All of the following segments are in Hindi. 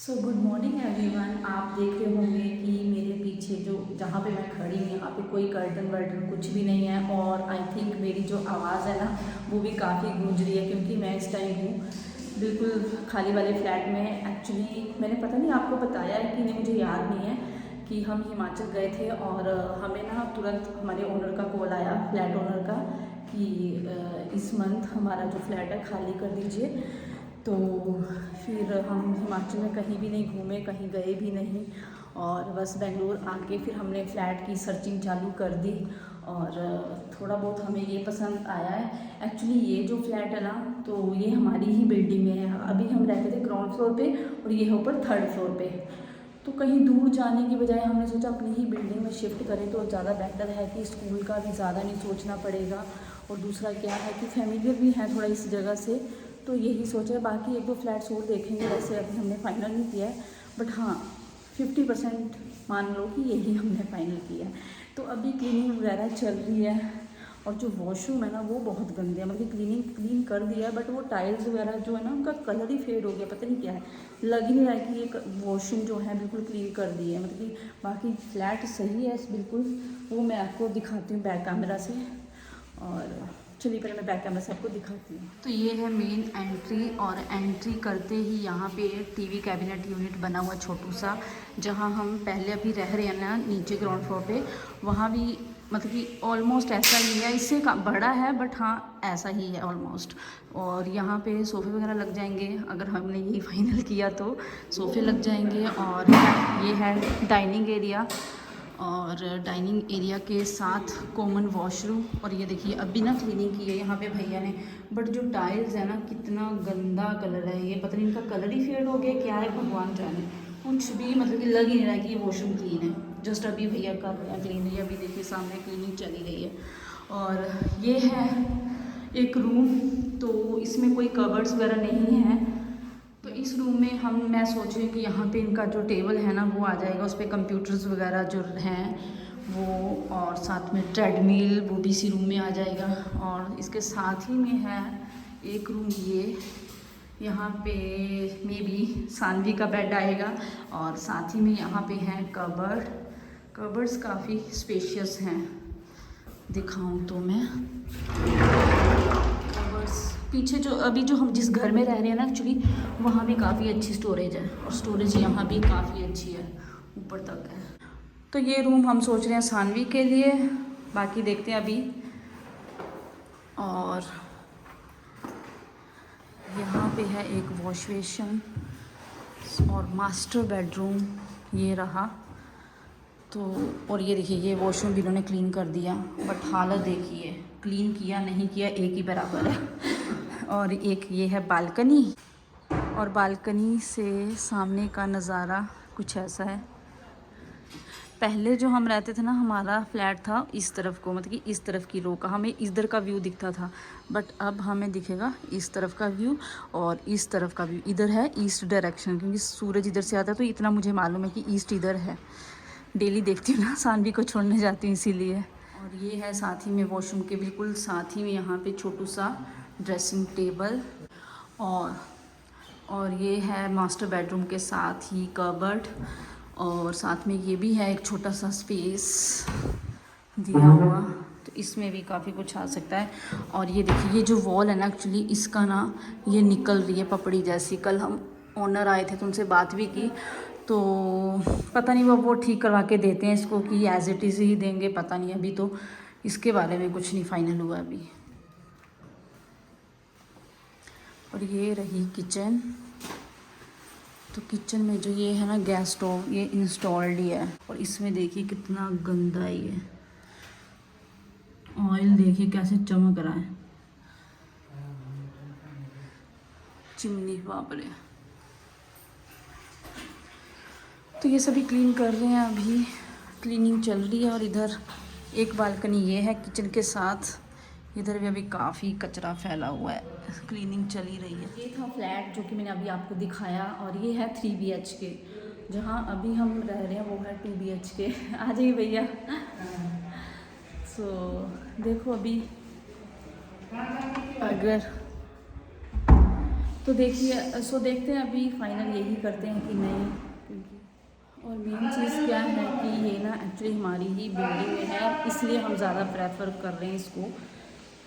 So good morning everyone. आप देख रहे होंगे कि मेरे पीछे जो जहाँ पे मैं खड़ी हूँ यहाँ पे कोई कर्टन वर्टन कुछ भी नहीं है और आई थिंक मेरी जो आवाज़ है ना वो भी काफ़ी गूंज रही है क्योंकि मैं इस टाइम हूँ बिल्कुल खाली वाले फ्लैट में। एक्चुअली मैंने पता नहीं आपको बताया है कि नहीं, मुझे याद नहीं है कि हम हिमाचल गए थे और हमें ना तुरंत हमारे ओनर का कॉल आया, फ्लैट ओनर का, कि इस मंथ हमारा जो फ्लैट है खाली कर दीजिए। तो फिर हम हिमाचल में कहीं भी नहीं घूमे, कहीं गए भी नहीं और बस बेंगलोर आके फिर हमने फ़्लैट की सर्चिंग चालू कर दी और थोड़ा बहुत हमें ये पसंद आया है। एक्चुअली ये जो फ्लैट है ना तो ये हमारी ही बिल्डिंग में है। अभी हम रहते थे ग्राउंड फ्लोर पे और ये है ऊपर थर्ड फ्लोर पे। तो कहीं दूर जाने की बजाय हमने सोचा अपनी ही बिल्डिंग में शिफ्ट करें तो ज़्यादा बेहतर है कि स्कूल का भी ज़्यादा नहीं सोचना पड़ेगा और दूसरा क्या है कि फैमिलियर भी है थोड़ा इस जगह से, तो यही सोचा है। बाकी एक दो फ्लैट्स और देखेंगे, वैसे अभी हमने फाइनल नहीं किया है बट हाँ 50% मान लो कि यही हमने फाइनल किया है। तो अभी क्लीनिंग वगैरह चल रही है और जो वॉशरूम है ना वो बहुत गंदे है, मतलब क्लीन कर दिया है बट वो टाइल्स वगैरह जो है ना उनका कलर ही फेड हो गया, पता नहीं क्या है, लग ही नहीं रहा है कि ये वॉशरूम जो है बिल्कुल क्लीन कर दी है। मतलब कि बाकी फ्लैट सही है बिल्कुल, वो मैं आपको दिखाती हूँ बैक कैमरा से। और चलिए पहले मैं बैक कैमरा से आपको दिखाती हूँ। तो ये है मेन एंट्री और एंट्री करते ही यहाँ पे टीवी कैबिनेट यूनिट बना हुआ छोटू सा, जहाँ हम पहले अभी रह रहे हैं ना नीचे ग्राउंड फ्लोर पे, वहाँ भी मतलब कि ऑलमोस्ट ऐसा ही है, इससे बड़ा है बट हाँ ऐसा ही है ऑलमोस्ट। और यहाँ पे सोफ़े वगैरह लग जाएंगे, अगर हमने यही फाइनल किया तो सोफ़े लग जाएंगे। और ये है डाइनिंग एरिया और डाइनिंग एरिया के साथ कॉमन वॉशरूम। और ये देखिए अभी ना क्लीनिंग की है यहाँ पे भैया ने, बट जो टाइल्स है ना कितना गंदा कलर है, ये पता नहीं इनका कलर ही फेड हो गया क्या है भगवान जाने, कुछ भी मतलब कि लग ही नहीं रहा है कि ये वॉशरूम क्लीन है। जस्ट अभी भैया कर रहे हैं क्लीन, ये अभी देखिए सामने क्लीनिंग चली रही है। और ये है एक रूम, तो इसमें कोई कवर्ड्स वगैरह नहीं है। तो इस रूम में मैं सोच रही हूँ कि यहाँ पे इनका जो टेबल है ना वो आ जाएगा, उस पर कंप्यूटर्स वगैरह जो हैं वो, और साथ में ट्रेडमिल वो भी इसी रूम में आ जाएगा। और इसके साथ ही में है एक रूम, ये यहाँ पे मे बी सानवी का बेड आएगा और साथ ही में यहाँ पे हैं कबर्ड्स काफ़ी स्पेशियस हैं, दिखाऊं तो मैं कबर्ड्स पीछे जो अभी जो हम जिस घर में रह रहे हैं ना एक्चुअली वहाँ भी काफ़ी अच्छी स्टोरेज है और स्टोरेज यहाँ भी काफ़ी अच्छी है, ऊपर तक है। तो ये रूम हम सोच रहे हैं सानवी के लिए, बाकी देखते हैं अभी। और यहाँ पे है एक वॉश बेसिन और मास्टर बेडरूम ये रहा। तो और ये देखिए ये वॉशरूम भी इन्होंने क्लीन कर दिया, बट हालत देखिए, क्लीन किया नहीं किया एक ही बराबर है। और एक ये है बालकनी और बालकनी से सामने का नज़ारा कुछ ऐसा है। पहले जो हम रहते थे ना हमारा फ्लैट था इस तरफ को, मतलब कि इस तरफ की रो का हमें इधर का व्यू दिखता था, बट अब हमें दिखेगा इस तरफ का व्यू और इस तरफ का व्यू। इधर है ईस्ट डायरेक्शन, क्योंकि सूरज इधर से आता है तो इतना मुझे मालूम है कि ईस्ट इधर है, डेली देखती हूँ ना, सानवी को छोड़ने जाती हूँ इसीलिए। और ये है साथ ही में वॉशरूम के बिल्कुल साथ ही में यहाँ पे छोटू सा ड्रेसिंग टेबल और ये है मास्टर बेडरूम के साथ ही कबर्ड और साथ में ये भी है एक छोटा सा स्पेस दिया हुआ, तो इसमें भी काफ़ी कुछ आ सकता है। और ये देखिए ये जो वॉल है ना एक्चुअली इसका ना ये निकल रही है पपड़ी जैसी। कल हम ओनर आए थे तो उनसे बात भी की, तो पता नहीं वो ठीक करवा के देते हैं इसको कि एज इट इज़ ही देंगे, पता नहीं, अभी तो इसके बारे में कुछ नहीं फाइनल हुआ अभी। और ये रही किचन, तो किचन में जो ये है ना गैस स्टोव ये इंस्टॉल्ड ही है और इसमें देखिए कितना गंदा ये ऑयल देखिए कैसे चमक रहा है, चिमनी बाप रे। तो ये सभी क्लीन कर रहे हैं, अभी क्लीनिंग चल रही है। और इधर एक बालकनी ये है किचन के साथ, इधर भी अभी काफ़ी कचरा फैला हुआ है, क्लीनिंग चली रही है। ये था फ्लैट जो कि मैंने अभी आपको दिखाया और ये है 3 BHK, जहाँ अभी हम रह रहे हैं वो है 2 BHK। आ जाइए भैया। सो देखो अभी अगर तो देखिए, देखते हैं अभी फाइनल यही करते हैं कि नहीं, क्योंकि और मेन चीज़ क्या है कि ये ना एक्चुअली हमारी ही बिल्डिंग में है, इसलिए हम ज़्यादा प्रेफर कर रहे हैं इसको।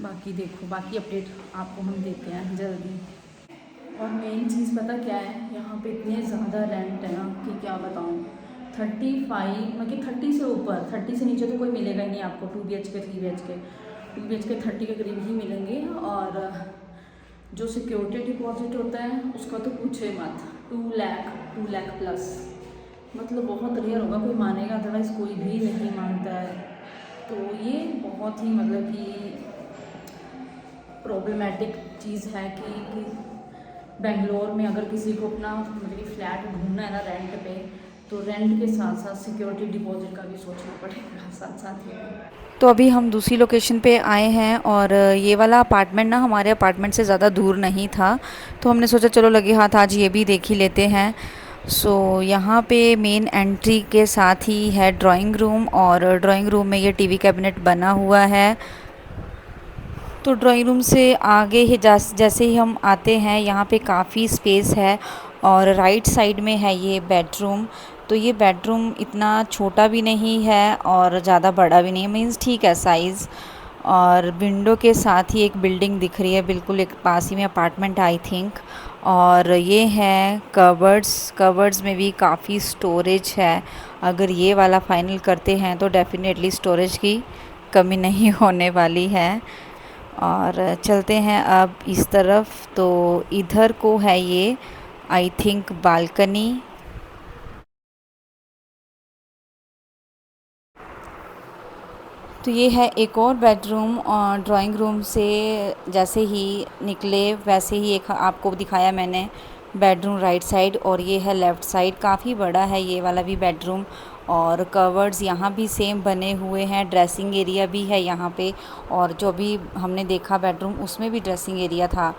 बाकी देखो, बाकी अपडेट आपको हम देते हैं जल्दी। और मेन चीज़ पता क्या है, यहाँ पे इतने ज़्यादा रेंट है ना कि क्या बताऊँ। 35 मतलब 30 से ऊपर, 30 से नीचे तो कोई मिलेगा ही नहीं आपको। 2 BHK 3 BHK 2 BHK 30 के करीब ही मिलेंगे। और जो सिक्योरिटी डिपॉजिट होता है उसका तो पूछो ही मत, 2 लाख प्लस। मतलब बहुत रेयर होगा कोई मानेगा, अदरवाइज़ कोई भी नहीं मानता है। तो ये बहुत ही मतलब कि प्रॉब्लमेटिक चीज़ है कि बेंगलोर में अगर किसी को अपना मतलब कि फ़्लैट ढूंढना है ना रेंट पे, तो रेंट के साथ साथ सिक्योरिटी डिपॉजिट का भी सोचना पड़ेगा साथ साथ ही। तो अभी हम दूसरी लोकेशन पे आए हैं और ये वाला अपार्टमेंट ना हमारे अपार्टमेंट से ज़्यादा दूर नहीं था, तो हमने सोचा चलो लगे हाथ आज ये भी देख ही लेते हैं। यहाँ पे मेन एंट्री के साथ ही है ड्राइंग रूम, और ड्राइंग रूम में ये टीवी कैबिनेट बना हुआ है। तो ड्राइंग रूम से आगे ही जैसे ही हम आते हैं यहाँ पे काफ़ी स्पेस है, और राइट साइड में है ये बेडरूम। तो ये बेडरूम इतना छोटा भी नहीं है और ज़्यादा बड़ा भी नहीं है, मीन्स ठीक है साइज़। और विंडो के साथ ही एक बिल्डिंग दिख रही है, बिल्कुल एक पास ही में अपार्टमेंट आई थिंक। और ये है कवर्ड्स में भी काफ़ी स्टोरेज है। अगर ये वाला फाइनल करते हैं तो डेफिनेटली स्टोरेज की कमी नहीं होने वाली है। और चलते हैं अब इस तरफ, तो इधर को है ये आई थिंक बालकनी। तो ये है एक और बेडरूम, और ड्राइंग रूम से जैसे ही निकले वैसे ही एक आपको दिखाया मैंने बेडरूम राइट साइड, और ये है लेफ़्ट साइड। काफ़ी बड़ा है ये वाला भी बेडरूम, और कवर्ड्स यहाँ भी सेम बने हुए हैं। ड्रेसिंग एरिया भी है यहाँ पे, और जो भी हमने देखा बेडरूम उसमें भी ड्रेसिंग एरिया था।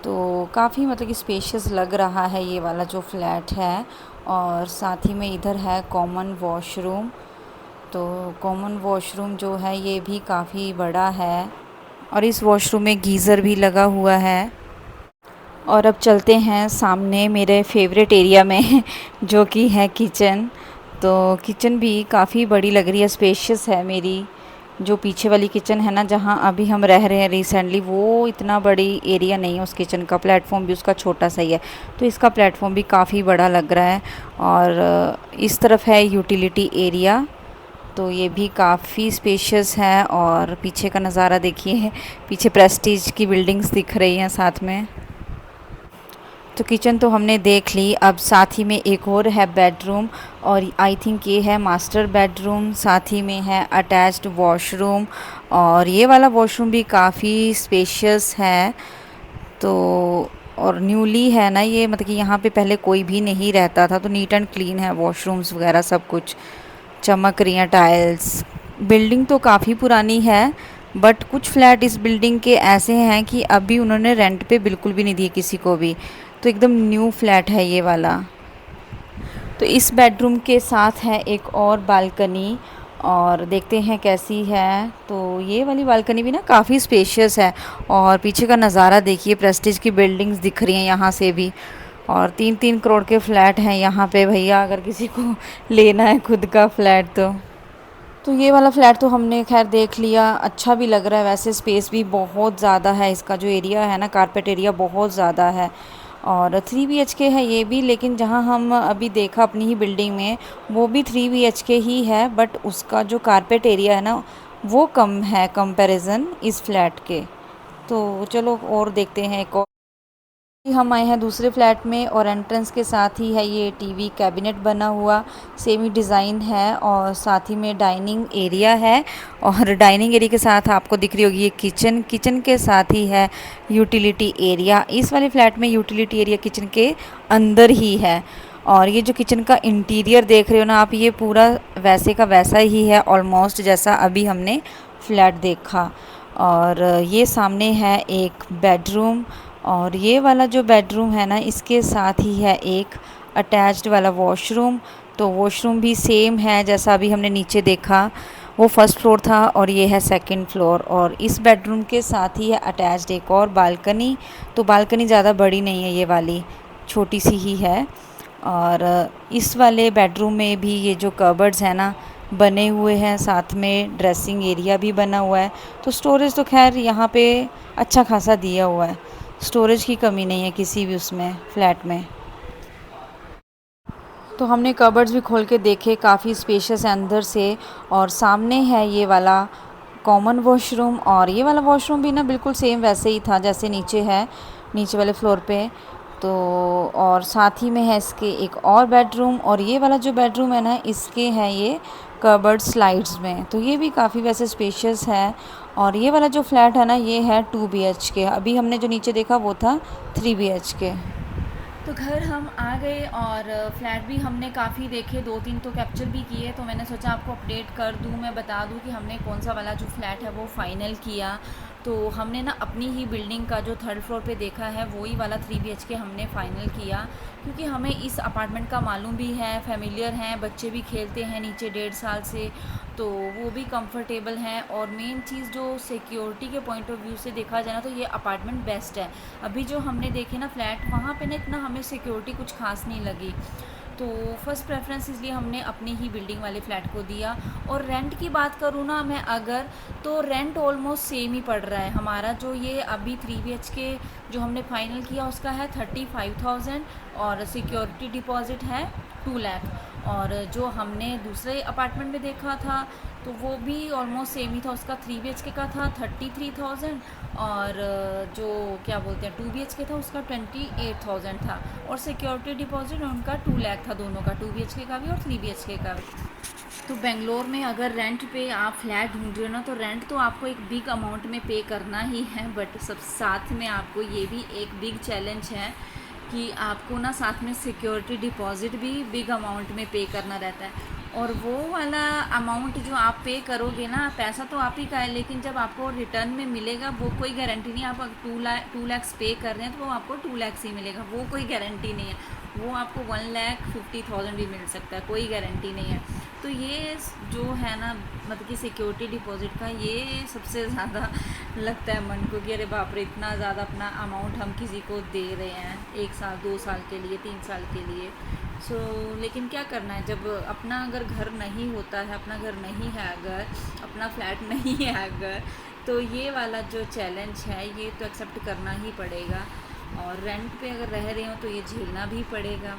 तो काफ़ी मतलब कि स्पेशियस लग रहा है ये वाला जो फ्लैट है। और साथ ही में इधर है कॉमन वॉशरूम। तो कॉमन वॉशरूम जो है ये भी काफ़ी बड़ा है, और इस वॉशरूम में गीज़र भी लगा हुआ है। और अब चलते हैं सामने मेरे फेवरेट एरिया में जो कि है किचन। तो किचन भी काफ़ी बड़ी लग रही है, स्पेशियस है। मेरी जो पीछे वाली किचन है ना, जहाँ अभी हम रह रहे हैं रिसेंटली, वो इतना बड़ी एरिया नहीं है उस किचन का। प्लेटफॉर्म भी उसका छोटा सा ही है, तो इसका प्लेटफॉर्म भी काफ़ी बड़ा लग रहा है। और इस तरफ है यूटिलिटी एरिया, तो ये भी काफ़ी स्पेशियस है। और पीछे का नज़ारा देखिए, पीछे प्रेस्टीज की बिल्डिंग्स दिख रही हैं साथ में। तो किचन तो हमने देख ली, अब साथ ही में एक और है बेडरूम, और आई थिंक ये है मास्टर बेडरूम। साथ ही में है अटैच्ड वॉशरूम, और ये वाला वॉशरूम भी काफ़ी स्पेशियस है। तो और न्यूली है ना ये, मतलब कि यहाँ पे पहले कोई भी नहीं रहता था, तो नीट एंड क्लीन है वॉशरूम्स वगैरह सब कुछ, चमक रही हैं टाइल्स। बिल्डिंग तो काफ़ी पुरानी है, बट कुछ फ्लैट इस बिल्डिंग के ऐसे हैं कि अभी उन्होंने रेंट पे बिल्कुल भी नहीं दिए किसी को भी। तो एकदम न्यू फ्लैट है ये वाला। तो इस बेडरूम के साथ है एक और बालकनी, और देखते हैं कैसी है। तो ये वाली बालकनी भी ना काफ़ी स्पेशियस है, और पीछे का नज़ारा देखिए, प्रेस्टीज की बिल्डिंग्स दिख रही हैं यहाँ से भी। और 3-3 करोड़ के फ्लैट हैं यहाँ पे भैया, अगर किसी को लेना है खुद का फ्लैट तो ये वाला फ्लैट तो हमने खैर देख लिया, अच्छा भी लग रहा है। वैसे स्पेस भी बहुत ज़्यादा है, इसका जो एरिया है ना, कारपेट एरिया बहुत ज़्यादा है। और 3 BHK है ये भी, लेकिन जहाँ हम अभी देखा अपनी ही बिल्डिंग में, वो भी 3 BHK ही है, बट उसका जो कारपेट एरिया है ना, वो कम है कंपैरिजन इस फ्लैट के। तो चलो और देखते हैं एक और। हम आए हैं दूसरे फ्लैट में, और एंट्रेंस के साथ ही है ये टीवी कैबिनेट बना हुआ, सेम ही डिज़ाइन है। और साथ ही में डाइनिंग एरिया है, और डाइनिंग एरिया के साथ आपको दिख रही होगी ये किचन। किचन के साथ ही है यूटिलिटी एरिया। इस वाले फ्लैट में यूटिलिटी एरिया किचन के अंदर ही है। और ये जो किचन का इंटीरियर देख रहे हो ना आप, ये पूरा वैसे का वैसा ही है ऑलमोस्ट, जैसा अभी हमने फ्लैट देखा। और ये सामने है एक बेडरूम, और ये वाला जो बेडरूम है ना, इसके साथ ही है एक अटैच्ड वाला वॉशरूम। तो वॉशरूम भी सेम है जैसा अभी हमने नीचे देखा। वो फर्स्ट फ्लोर था और ये है सेकंड फ्लोर। और इस बेडरूम के साथ ही है अटैच्ड एक और बालकनी। तो बालकनी ज़्यादा बड़ी नहीं है, ये वाली छोटी सी ही है। और इस वाले बेडरूम में भी ये जो कबर्ड्स हैं ना बने हुए हैं, साथ में ड्रेसिंग एरिया भी बना हुआ है। तो स्टोरेज तो खैर यहाँ पे अच्छा खासा दिया हुआ है, स्टोरेज की कमी नहीं है किसी भी उसमें फ्लैट में। तो हमने कबर्ड्स भी खोल के देखे, काफ़ी स्पेशियस है अंदर से। और सामने है ये वाला कॉमन वॉशरूम, और ये वाला वॉशरूम भी ना बिल्कुल सेम वैसे ही था जैसे नीचे है, नीचे वाले फ्लोर पे। तो और साथ ही में है इसके एक और बेडरूम, और ये वाला जो बेडरूम है ना इसके हैं ये कबर्ड स्लाइड्स में। तो ये भी काफ़ी वैसे स्पेशियस है। और ये वाला जो फ्लैट है ना ये है 2 BHK, अभी हमने जो नीचे देखा वो था 3 BHK। तो घर हम आ गए और फ्लैट भी हमने काफ़ी देखे, 2-3 तो कैप्चर भी किए। तो मैंने सोचा आपको अपडेट कर दूं, मैं बता दूं कि हमने कौन सा वाला जो फ्लैट है वो फ़ाइनल किया। तो हमने ना अपनी ही बिल्डिंग का जो थर्ड फ्लोर पे देखा है वही वाला 3 BHK हमने फ़ाइनल किया, क्योंकि हमें इस अपार्टमेंट का मालूम भी है, फेमिलियर हैं, बच्चे भी खेलते हैं नीचे 1.5 साल से, तो वो भी कंफर्टेबल हैं। और मेन चीज़ जो सिक्योरिटी के पॉइंट ऑफ व्यू से देखा जाए ना तो ये अपार्टमेंट बेस्ट है। अभी जो हमने देखे ना फ्लैट, वहाँ पे ना इतना हमें सिक्योरिटी कुछ खास नहीं लगी। तो फर्स्ट प्रेफरेंस इसलिए हमने अपनी ही बिल्डिंग वाले फ़्लैट को दिया। और रेंट की बात करूँ ना मैं अगर, तो रेंट ऑलमोस्ट सेम ही पड़ रहा है हमारा। जो ये अभी 3 BHK जो हमने फ़ाइनल किया उसका है 35,000, और सिक्योरिटी डिपॉज़िट है 2 लाख। और जो हमने दूसरे अपार्टमेंट में देखा था तो वो भी ऑलमोस्ट सेम ही था, उसका 3 BHK का था 33,000, और जो क्या बोलते हैं 2 BHK था उसका 28,000 था। और सिक्योरिटी डिपॉजिट उनका 2 लाख था दोनों का, 2 BHK का भी और 3 BHK का भी। तो बेंगलोर में अगर रेंट पे आप फ्लैट ढूंढ रहे हो ना तो रेंट तो आपको एक बिग अमाउंट में पे करना ही है, बट सब साथ में आपको ये भी एक बिग चैलेंज है कि आपको ना साथ में सिक्योरिटी डिपॉज़िट भी बिग अमाउंट में पे करना रहता है। और वो वाला अमाउंट जो आप पे करोगे ना, पैसा तो आप ही का है, लेकिन जब आपको रिटर्न में मिलेगा वो कोई गारंटी नहीं। आप 2 लाख पे कर रहे हैं तो वो आपको 2 लाख ही मिलेगा, वो कोई गारंटी नहीं है। वो आपको 1,50,000 भी मिल सकता है, कोई गारंटी नहीं है। तो ये जो है ना मतलब कि सिक्योरिटी डिपॉज़िट का ये सबसे ज़्यादा लगता है मन को कि अरे बाप रे, इतना ज़्यादा अपना अमाउंट हम किसी को दे रहे हैं 1 साल 2 साल के लिए 3 साल के लिए। लेकिन क्या करना है, जब अपना अगर घर नहीं होता है, अपना घर नहीं है अगर, अपना फ्लैट नहीं है अगर, तो ये वाला जो चैलेंज है ये तो एक्सेप्ट करना ही पड़ेगा। और रेंट पे अगर रह रहे हो तो ये झेलना भी पड़ेगा।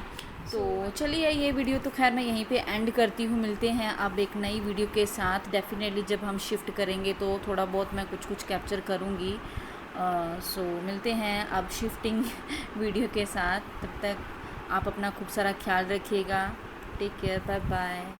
तो चलिए ये वीडियो तो खैर मैं यहीं पे एंड करती हूँ, मिलते हैं अब एक नई वीडियो के साथ। डेफिनेटली जब हम शिफ्ट करेंगे तो थोड़ा बहुत मैं कुछ कैप्चर करूँगी। मिलते हैं अब शिफ्टिंग वीडियो के साथ। तब तक आप अपना खूब सारा ख्याल रखिएगा। Take care, bye bye.